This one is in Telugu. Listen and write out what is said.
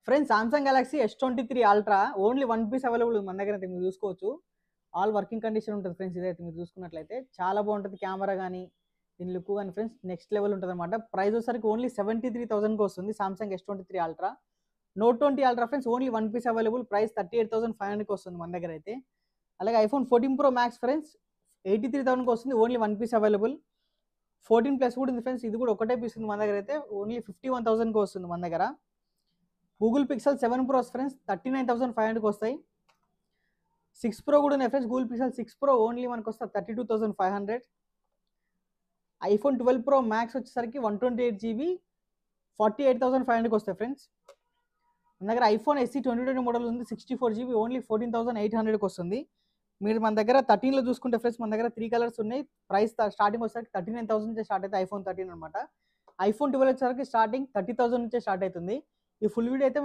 Friends Samsung Galaxy S23 Ultra only one piece available మన దగ్గర అయితే మీరు చూసుకోవచ్చు. ఆల్ వర్కింగ్ కండిషన్ ఉంటుంది ఫ్రెండ్స్. ఇదైతే మీరు చూసుకున్నట్లయితే చాలా బాగుంటుంది. కెమెరా కానీ దీని లుక్ కానీ ఫ్రెండ్స్ నెక్స్ట్ లెవెల్ ఉంటుంది అనమాట. ప్రైస్ వచ్చేసరికి ఓన్లీ 73,000కి వస్తుంది Samsung S23 ultra. Note 20 ultra friends only one piece available. Price 38,500కి వస్తుంది మన దగ్గర అయితే. అలాగే ఐఫోన్ 14 Pro Max ఫ్రెండ్స్ 83,000కి వస్తుంది. Only one piece available. 14 plus కూడా ఉంది ఫ్రెండ్స్. ఇది కూడా ఒకటే పీస్ ఉంది మన దగ్గర అయితే. ఓన్లీ 51,000కి వస్తుంది మన దగ్గర. గూగుల్ పిక్సెల్ 7 ప్రోస్ ఫ్రెండ్స్ 39,500కి వస్తాయి. 6 Pro కూడా ఉన్నాయి friends. Google pixel 6 Pro only మనకు వస్తుంది 32,500. ఐఫోన్ 12 Pro Max వచ్చేసరికి 128GB 48,500కి వస్తాయి ఫ్రెండ్స్. మన దగ్గర ఐఫోన్ SE 2020 మోడల్ ఉంది 64GB ఓన్లీ 14,800కి వస్తుంది. మీరు మన దగ్గర 13లో చూసుకుంటే ఫ్రెండ్స్ మన దగ్గర 3 కలర్స్ ఉన్నాయి. ప్రైస్ స్టార్టింగ్ వచ్చేసరికి 39,000 నుంచి స్టార్ట్ అవుతుంది ఐఫోన్ 13 అనమాట. ఐఫోన్ 12 వచ్చేసరికి స్టార్టింగ్ 30,000 నుంచే స్టార్ట్ అవుతుంది. ఈ ఫుల్ వీడియో అయితే